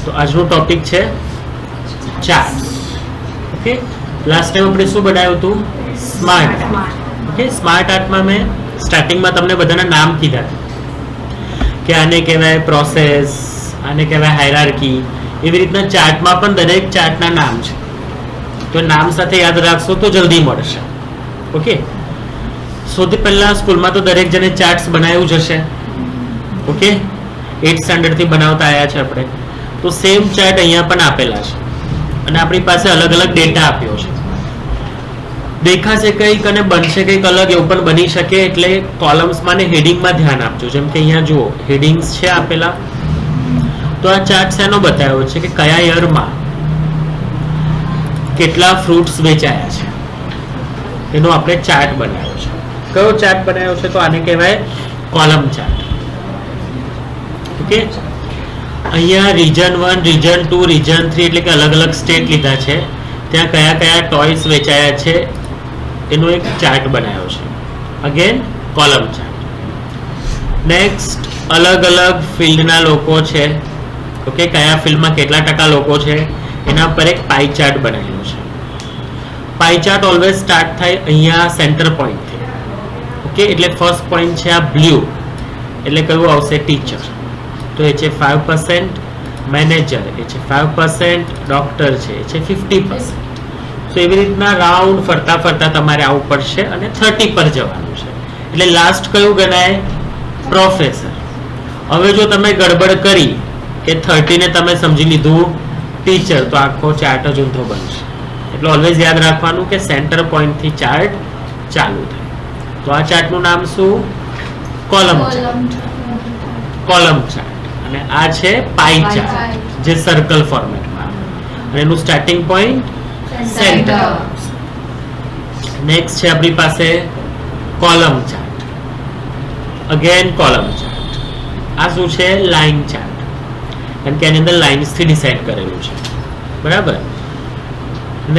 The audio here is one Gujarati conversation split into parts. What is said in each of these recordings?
તો આજનો ટોપિક છે ચાર્ટ્સ. ઓકે, લાસ્ટ ટાઈમ આપણે શું બનાવ્યું હતું? સ્માર્ટ. ઓકે, સ્માર્ટ આર્ટમાં મેં સ્ટાર્ટિંગમાં તમને બધાના નામ કીધા કે આને કહેવાય પ્રોસેસ, આને કહેવાય હાયરાર્કી. એવી રીતના ચાર્ટમાં પણ દરેક ચાર્ટના નામ છે, તો નામ સાથે યાદ રાખશો તો જલ્દી મળશે. ઓકે, સૌથી પહેલા સ્કૂલમાં તો દરેક જણે ચાર્ટ્સ બનાવ્યું જ હશે. ઓકે, 8th સ્ટાન્ડર્ડ થી બનાવતા આવ્યા છે આપણે. તો સેમ ચાર્ટ અહીંયા પણ આપેલા છે અને આપણી પાસે અલગ અલગ ડેટા આપ્યો છે. દેખાશે કંઈક અને બનશે કંઈક અલગ, એવું પણ બની શકે. એટલે કોલમ્સમાં ને હેડિંગમાં ધ્યાન આપજો. જેમ કે અહીંયા જુઓ હેડિંગ્સ છે આપેલા. તો આ ચાર્ટ શેનો બતાવ્યો છે કે કયા યરમાં કેટલા ફ્રૂટ્સ વેચાયા છે એનો આપણે ચાર્ટ બનાવ્યો છે. કયો ચાર્ટ બનાવ્યો છે? તો આને કહેવાય કોલમ ચાર્ટ. ઓકે, અહીંયા રીજન 1, રીજન 2, રીજન 3 એટલે કે અલગ અલગ સ્ટેટ લીધા છે. ત્યાં કયા કયા ટોયસ વેચાયા છે એનો એક ચાર્ટ બનાવ્યો છે. Again column chart. નેક્સ્ટ, અલગ અલગ ફિલ્ડના લોકો છે. ઓકે, કયા ફિલ્ડમાં કેટલા ટકા લોકો છે એના પર એક પાઈ ચાર્ટ બનાવેલો છે. પાઈ ચાર્ટ ઓલવેઝ સ્ટાર્ટ થાય અહીંયા સેન્ટર પોઈન્ટથી. ઓકે, એટલે ફર્સ્ટ પોઈન્ટ છે આ બ્લુ, એટલે કયું આવશે? ટીચર. તો એ છે 5%, મેનેજર એ છે 5%, ડોક્ટર છે એ છે 50%. તો એવી રીતના રાઉન્ડ ફરતા ફરતા તમારે આવવું પડશે અને 30 પર જવાનું છે. એટલે લાસ્ટ કયું ગણાય? પ્રોફેસર. હવે જો તમે ગડબડ કરી કે 30 ને તમે સમજી લીધું ટીચર, તો આખો ચાર્ટ જ ઊંધો બનશે. એટલે ઓલવેઝ યાદ રાખવાનું કે સેન્ટર પોઈન્ટ થી ચાર્ટ ચાલુ થાય. તો આ ચાર્ટનું નામ શું? Column chart. Column chart. અને આ છે પાઈ ચાર્ટ, જે સર્કલ ફોર્મેટમાં, અને એનું સ્ટાર્ટિંગ પોઈન્ટ સેન્ટર. નેક્સ્ટ છે આપણી પાસે column chart. Again column chart. આ શું છે? લાઈન ચાર્ટ, કારણ કે એની અંદર લાઇન્સ થી ડિસાઇડ કરેલું છે. બરાબર.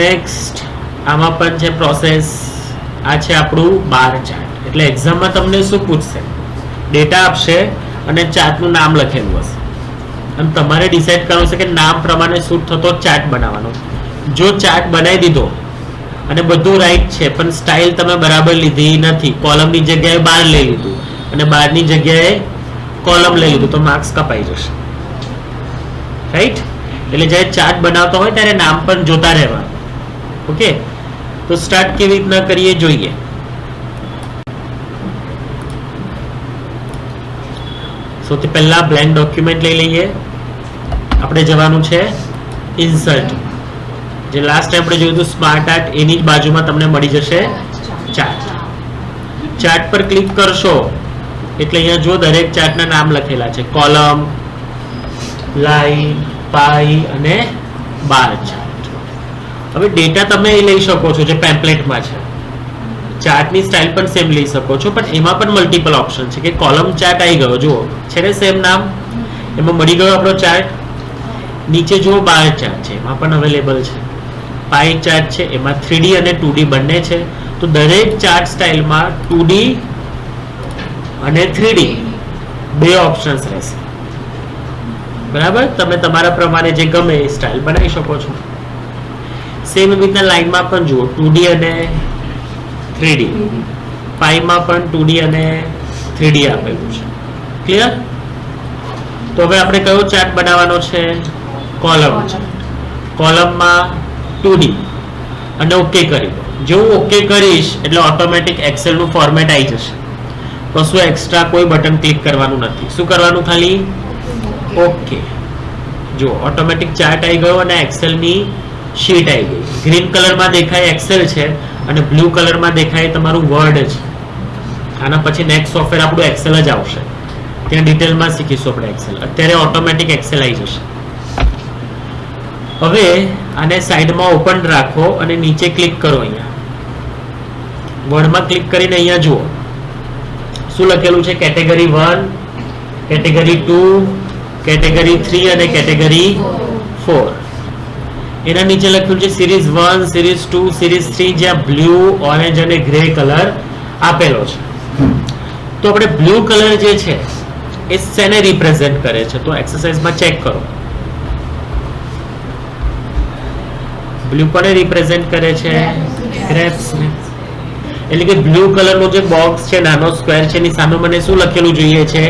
નેક્સ્ટ આમાં પણ છે પ્રોસેસ. આ છે આપણું બાર ચાર્ટ. એટલે એક્ઝામમાં તમને શું પૂછશે? ડેટા આપશે અને ચાર્ટનું નામ લખેલું હશે અને તમારે ડિસાઇડ કરવું છે કે નામ પ્રમાણે શૂટ થતો ચાર્ટ બનાવવાનો. જો ચાર્ટ બનાવી દીધો અને બધું રાઈટ છે પણ સ્ટાઇલ તમે બરાબર લીધી નથી, કોલમની જગ્યાએ બાર લઈ લીધું અને બારની જગ્યાએ કોલમ લઈ લીધું, તો માર્ક્સ કપાઈ જશે. રાઈટ? એટલે જ્યારે ચાર્ટ બનાવતો હોય ત્યારે નામ પણ જોતા રહેવાનું. ઓકે, તો સ્ટાર્ટ કેવી રીતના કરીએ જોઈએ. સૌથી પહેલા બ્લેન્ક ડોક્યુમેન્ટ લઈ લઈએ. આપણે જવાનું છે ઇન્સર્ટ. જે લાસ્ટ ટાઈમ આપણે જોયું હતું સ્માર્ટ આર્ટ, એની જ બાજુમાં તમને મળી જશે ચાર્ટ. ચાર્ટ પર ક્લિક કરશો એટલે અહીંયા જો દરેક ચાર્ટના નામ લખેલા છે: કોલમ, લાઈન, પાઈ અને બાર ચાર્ટ. હવે ડેટા તમે એ લઈ શકો છો જે પેમ્પલેટમાં છે. ચાર્ટની સ્ટાઇલ પણ સેમ લઈ શકો છો, પણ એમાં પણ મલ્ટિપલ ઓપ્શન છે. કે કોલમ ચાર્ટ આવી ગયો, જુઓ છે ને સેમ નામ, એમાં મળી ગયો આપણો ચાર્ટ. નીચે જુઓ બાર ચાર્ટ છે, એમાં પણ અવેલેબલ છે. પાઈ ચાર્ટ છે, એમાં 3D અને 2D બંને છે. તો દરેક ચાર્ટ સ્ટાઇલમાં 2D અને 3D બે ઓપ્શન્સ રહેશે. બરાબર? તમે તમારા પ્રમાણે જે ગમે એ સ્ટાઇલ બનાવી શકો છો. સેમ એવી રીતના લાઈનમાં પણ જુઓ 2D અને 3D. પાઈમાં પણ 2D અને 3D આપેલું છે. ક્લિયર? તો હવે આપણે કયો ચાર્ટ બનાવવાનો છે? Column chart. કોલમમાં 2D અને ઓકે કરી દો. જેવું ઓકે કરીશ એટલે ઓટોમેટિક એક્સેલ નું ફોર્મેટ આવી જશે. કશું એક્સ્ટ્રા કોઈ બટન ક્લિક કરવાનું નથી. શું કરવાનું? ખાલી ઓકે. જો ઓટોમેટિક ચાર્ટ આવી ગયો અને એક્સેલ ની શીટ આવી ગઈ. ગ્રીન કલરમાં દેખાય એક્સેલ છે અને બ્લુ કલરમાં દેખાય તમારું વર્ડ છે. આના પછી નેક્સ્ટ સોફ્ટવેર આપણું એક્સેલ જ આવશે. ત્યાં ડિટેલમાં શીખીશું આપણે એક્સેલ. અત્યારે ઓટોમેટિક એક્સેલ આવી જશે. હવે આને સાઈડમાં ઓપન રાખો અને નીચે ક્લિક કરો. અહીંયા વર્ડમાં ક્લિક કરીને અહીંયા જુઓ શું લખેલું છે? કેટેગરી 1, કેટેગરી 2, કેટેગરી 3 અને કેટેગરી 4. એના નીચે લખ્યું છે સિરીઝ 1, સિરીઝ 2, સિરીઝ 3, જ્યાં બ્લુ, ઓરેન્જ અને ગ્રે કલર આપેલો છે. તો આપણે બ્લુ કલર જે છે એ શેને રિપ્રેઝેન્ટ કરે છે? તો એક્સરસાઇઝમાં ચેક કરો. બ્લુ કોને રિપ્રેઝેન્ટ કરે છે? ગ્રેપ્સ ને. એટલે કે બ્લુ કલરનો જે બોક્સ છે, નાનો સ્ક્વેર છે, એની સામે મને શું લખેલું જોઈએ છે?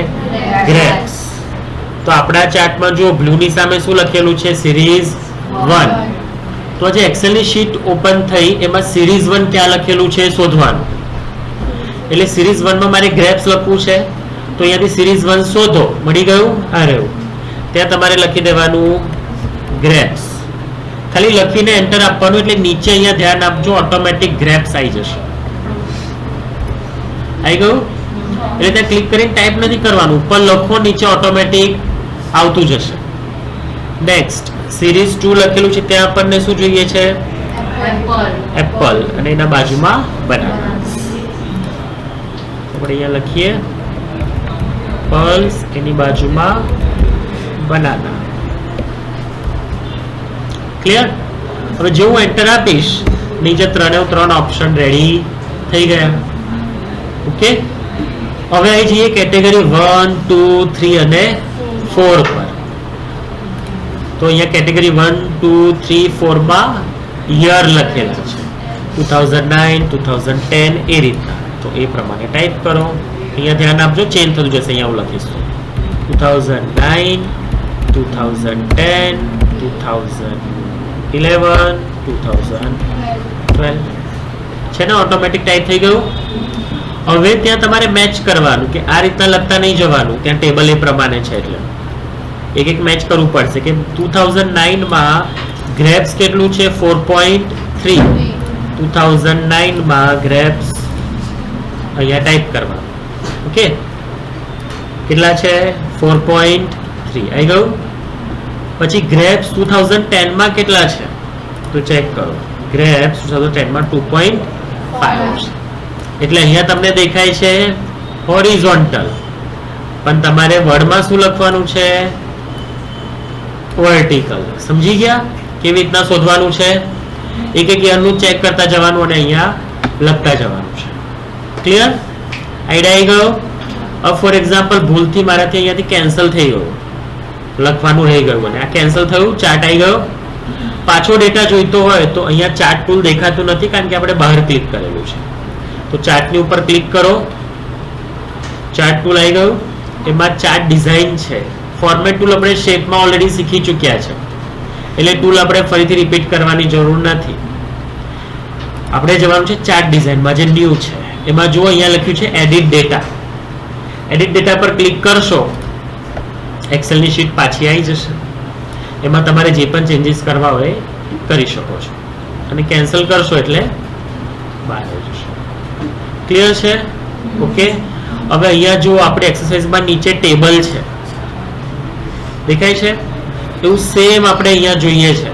ગ્રેપ્સ. તો આપણા ચાર્ટમાં જો બ્લુ ની સામે શું લખેલું છે? સિરીઝ 1. તો જે એક્સેલ ની શીટ ઓપન થઈ એમાં સિરીઝ 1 ક્યાં લખેલું છે શોધવાનું. એટલે સિરીઝ 1 માં મારે ગ્રેપ્સ લખવું છે, તો અહીંયાથી સિરીઝ 1 શોધો. મળી ગયું? આ રહ્યું. ત્યાં તમારે લખી દેવાનું ગ્રેપ્સ. ખાલી લખીને એન્ટર આપવાનું, એટલે નીચે અહીંયા ધ્યાન આપજો, ઓટોમેટિક ગ્રેપ્સ આવી જશે. આવી ગયું? એટલે ત્યાં ક્લિક કરીને ટાઈપ નથી કરવાનું, ઉપર લખો, નીચે ઓટોમેટિક આવતું જશે. નેક્સ્ટ સિરીઝ 2 લખેલું છે, ત્યાં આપણને શું જોઈએ છે? એપલ. અને એના બાજુમાં બનાના. આપણે અહીંયા લખીએ પલ્સ, એની બાજુમાં બનાના. ક્લિયર? હવે જો હું એન્ટર આપીશ, નીચે 3 ઓપ્શન રેડી થઈ ગયા. ઓકે, હવે આવી જઈએ કેટેગરી 1, 2, 3 અને 4 પર. તો અહીંયા કેટેગરી 1, 2, 3, 4 માં યર લખેલા છે, 2009, 2010 એ રીતના. તો એ પ્રમાણે ટાઈપ કરો. અહીંયા ધ્યાન આપજો, ચેન્જ થતું જશે. અહીંયા હું લખીશું 2009, 2010, 2011, 2012 છે ને, ઓટોમેટિક ટાઈપ થઈ ગયું. હવે ત્યાં તમારે મેચ કરવાનું, કે આ રીતના લખતા નહીં જવાનું, ત્યાં ટેબલ એ પ્રમાણે છે, એટલે એક એક મેચ કરવું પડશે. કે 2009 માં ગ્રેપ્સ કેટલું છે? 4.3. 2009 માં ગ્રેપ્સ અહીંયા ટાઈપ કરવાનું. ઓકે, કેટલા છે? 4.3. આવી ગયું. પછી ગ્રેપ્સ 2010 માં કેટલા છે? તો ચેક કરો. ગ્રેપ્સ 2010 માં 2.5 છે. એટલે અહીંયા તમને દેખાય છે હોરિઝોન્ટલ, પણ તમારે વર્ડમાં શું લખવાનું છે? વર્ટિકલ. સમજી ગયા કેવી રીતના શોધવાનું છે? એક એક યરનું ચેક કરતા જવાનું અને અહીંયા લખતા જવાનું છે. ક્લિયર? આઈડિયા આવી ગયો? હવે ફોર એક્ઝામ્પલ ભૂલથી મારાથી અહીંયાથી કેન્સલ થઈ ગયું, લખવાનું રહી ગયું, અને આ કેન્સલ થયું, ચાર્ટ આવી ગયો. પાછો ડેટા જોઈતો હોય તો અહીંયા ચાર્ટ ટૂલ દેખાતું નથી, કારણ કે આપણે બહાર ક્લિક કરેલું છે. તો ચાર્ટની ઉપર ક્લિક કરો, ચાર્ટ ટૂલ આવી ગયું. એમાં ચાર્ટ ડિઝાઇન છે. ફોર્મેટ ટૂલ આપણે શેપમાં ઓલરેડી શીખી ચૂક્યા છે, એટલે ટૂલ આપણે ફરીથી રિપીટ કરવાની જરૂર નથી. આપણે જવાનું છે ચાર્ટ ડિઝાઇનમાં, જે ન્યૂ છે. એમાં જો અહીંયા લખ્યું છે એડિટ ડેટા. એડિટ ડેટા પર ક્લિક કરશો, એક્સેલની શીટ પાછી આવી જશે. એમાં તમારે જે પણ ચેન્જીસ કરવા હોય કરી શકો છો, અને કેન્સલ કરશો એટલે બહાર આવી જશે. ક્લિયર છે? ઓકે. હવે અહીંયા જો આપણે એક્સરસાઇઝમાં નીચે ટેબલ છે, દેખાય છે? એવું સેમ આપણે અહીંયા જોઈએ છે.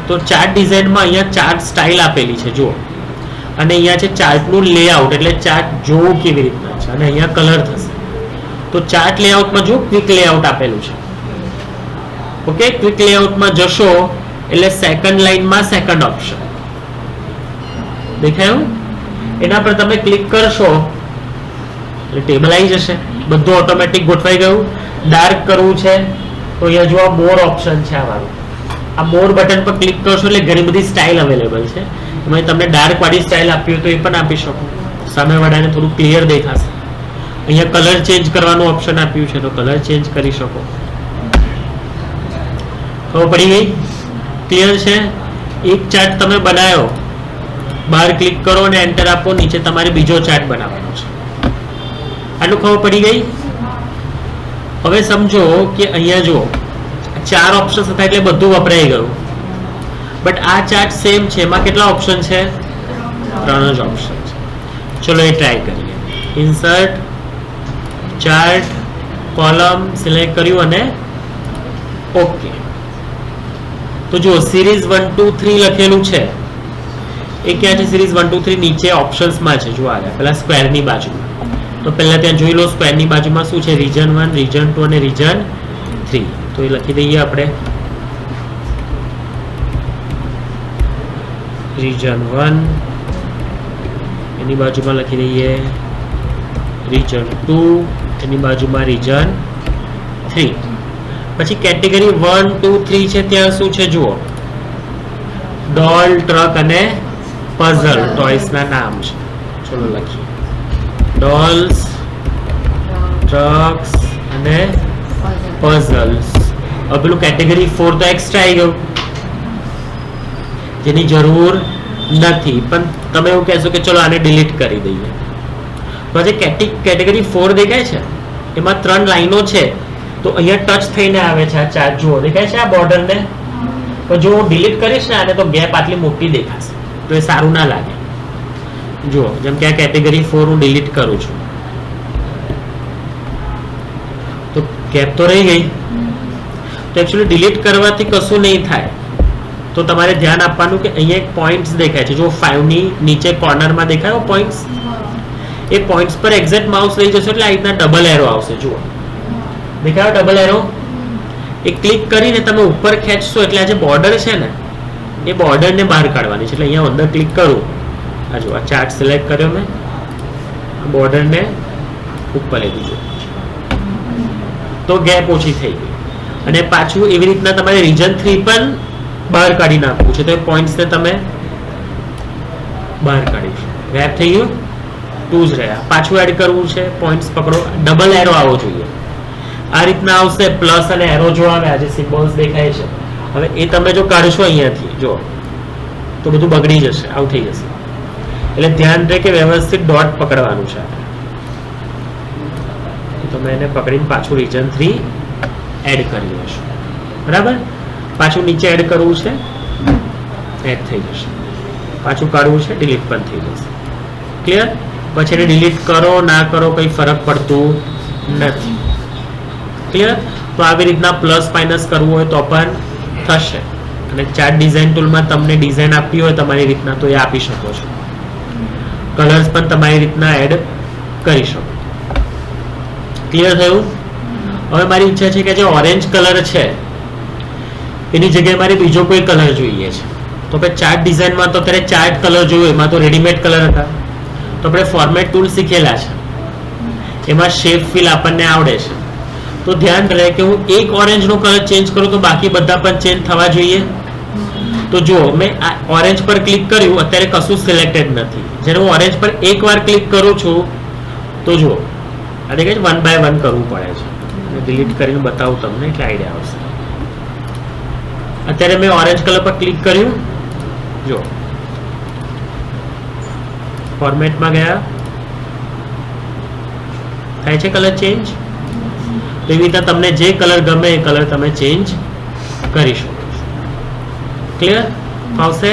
તો ચાર્ટ ડિઝાઇનમાં અહીંયા ચાર્ટ સ્ટાઇલ આપેલી છે, જુઓ. અને અહીંયા છે ચાર્ટનું લેઆઉટ, એટલે ચાર્ટ જોવું કેવી રીતના છે, અને અહીંયા કલર થશે. તો ચાર્ટ લેઆઉટમાં જો ક્વિક લેઆઉટ આપેલું છે. ઓકે, ક્વિક લેઆઉટમાં જશો એટલે સેકન્ડ લાઈનમાં સેકન્ડ ઓપ્શન દેખાયું, એના પર તમે ક્લિક કરશો એટલે ટેબલ આવી જશે. બધું ઓટોમેટિક ગોઠવાઈ ગયું. ડાર્ક કરવું છે તો અહીંયા જો મોર ઓપ્શન છે, આ વાળું, આ મોર બટન પર ક્લિક કરશો એટલે ઘણી બધી સ્ટાઇલ અવેલેબલ છે. એમાં તમને ડાર્ક વાળી સ્ટાઇલ આપી હોય તો એ પણ આપી શકો, સામેવાળાને થોડું ક્લિયર દેખાશે. અહીંયા કલર ચેન્જ કરવાનું ઓપ્શન આપ્યું છે, તો કલર ચેન્જ કરી શકો. ખબર પડી ગઈ? ક્લિયર છે? એક ચાર્ટ તમે બનાવ્યો, બહાર ક્લિક કરો અને એન્ટર આપો, નીચે તમારે બીજો ચાર્ટ બનાવવાનો છે. આટલું ખબર પડી ગઈ? હવે સમજો કે અહીંયા જો 4 ઓપ્શન હતા એટલે બધું વપરાઈ ગયું, બટ આ ચાર્ટ સેમ છે, એમાં કેટલા ઓપ્શન છે? 3 જ ઓપ્શન છે. ચલો એ ટ્રાય કરીએ. ઇન્સર્ટ ચાર્ટ કોલમ સિલેક્ટ કર્યું અને ઓકે. તો જો સિરીઝ 1, 2, 3 લખેલું છે, એ ક્યાં છે? સિરીઝ 1, 2, 3 નીચે ઓપ્શન્સમાં છે. જો આવ્યા પેલા સ્ક્વેરની બાજુમાં. તો પહેલા ત્યાં જોઈ લો સ્ક્વેરની બાજુમાં શું છે? રીજન 1, રીજન 2 અને રીજન 3. તો એ લખી દઈએ આપણે. રીજન 1 એની બાજુમાં લખી દઈએ રીજન 2, એની બાજુમાં રીજન 3. પછી કેટેગરી 1, 2, 3 છે, ત્યાં શું છે જુઓ? ડોલ, ટ્રક અને પઝલ ટોયસ ના નામ છે. ચલો લખીએ. ડોલ્સ, ટ્રક્સ અને પઝલ્સ. હવે પેલું કેટેગરી 4 તો એક્સ્ટ્રા આવી ગયું, જેની જરૂર નથી, પણ તમે એવું કહેશો કે ચલો આને ડિલીટ કરી દઈએ. તો જે કેટેગરી 4 દેખાય છે એમાં 3 લાઈનો છે, તો અહીંયા ટચ થઈને આવે છે આ ચાર્ટ. જુઓ દેખાય છે આ બોર્ડર ને. તો જો હું ડિલીટ કરીશ ને આને તો ગેપ આટલી મોટી દેખાશે, તો એ સારું ના લાગે. જુઓ જેમ કે આ કેટેગરી 4 હું ડિલીટ કરું છું તો ગેપ તો રહી ગઈ. તો એકચ્યુઅલી ડિલીટ કરવાથી કશું નહીં થાય. તો તમારે ધ્યાન આપવાનું કે અહીંયા એક પોઈન્ટ્સ દેખાય છે, જો 5 ની નીચે કોર્નરમાં દેખાયો પોઈન્ટ્સ, એ પોઈન્ટ્સ પર એક્ઝેક્ટ માઉસ લઈ જશો એટલે આ રીતના ડબલ એરો આવશે. જુઓ દેખાયો ડબલ એરો? એ ક્લિક કરીને તમે ઉપર ખેંચશો એટલે આ જે બોર્ડર છે ને એ બોર્ડરને બહાર કાઢવાની છે. એટલે અહીંયા અંદર ક્લિક કરું, આ જો આ ચાર્ટ સિલેક્ટ કર્યો મેં, બોર્ડરને ઉપર લઈ દીધું તો ગેપ ઓછી થઈ ગઈ. અને પાછું એવી રીતના તમારે રીજન 3 પણ બહાર કાઢી નાખવું છે, તો એ પોઈન્ટ્સને તમે બહાર કાઢીશું. ગેપ થઈ ગયું, 2 જ રહ્યા. પાછું એડ કરવું છે, પોઈન્ટ્સ પકડો, ડબલ એરો આવવો જોઈએ. આ રીતના આવશે, પ્લસ અને એરો જો આવે, આ જે સિમ્બોલ્સ દેખાય છે, હવે એ તમે જો કાઢશો અહીંયાથી જો તો બધું બગડી જશે, આવું થઈ જશે. એટલે ધ્યાન રહે કે વ્યવસ્થિત ડોટ પકડવાનું છે. તો મેં એને પકડીને પાછું રીજન 3 એડ કરી લઈશું. બરાબર? પાછું નીચે એડ કરવું છે, એડ થઈ જશે. પાછું કાઢવું છે, ડિલીટ પણ થઈ જશે. ક્લિયર? પછી એને ડિલીટ કરો ના કરો કંઈ ફરક પડતું નથી. ક્લિયર? તો આવી રીતના પ્લસ માઇનસ કરવું હોય તો પણ થશે. અને ચાર્ટ ડિઝાઇન ટૂલમાં તમને ડિઝાઇન આપવી હોય તમારી રીતના તો એ આપી શકો છો. કલર્સ પણ તમારી રીતના એડ કરી શકો. ક્લિયર થયું? હવે મારી ઈચ્છા છે કે જે ઓરેન્જ કલર છે એની જગ્યાએ મારે બીજો કોઈ કલર જોઈએ છે. તો કે ચાર્ટ ડિઝાઇનમાં તો અત્યારે ચાર્ટ કલર જોયું, એમાં તો રેડીમેડ કલર હતા. તો આપણે ફોર્મેટ ટૂલ શીખેલા છે, એમાં શેપ ફિલ આપણને આવડે છે. તો ધ્યાન રહે કે હું એક ઓરેન્જનો કલર ચેન્જ કરું તો બાકી બધા પણ ચેન્જ થવા જોઈએ. તો જો મેં આ ઓરેન્જ પર ક્લિક કર્યું, અત્યારે કશું સિલેક્ટેડ નથી. જ્યારે હું ઓરેન્જ પર એકવાર ક્લિક કરું છું તો જુઓ આ દેખાય છે, 1 by 1 કરવું પડે છે. ડિલીટ કરીને બતાવું તમને એટલે આઈડિયા આવશે. અત્યારે મેં ઓરેન્જ કલર પર ક્લિક કર્યું, જો ફોર્મેટમાં ગયા, થાય છે કલર ચેન્જ. તો એવી રીતે તમને જે કલર ગમે એ કલર તમે ચેન્જ કરી શકો છો. ક્લિયર? આવશે?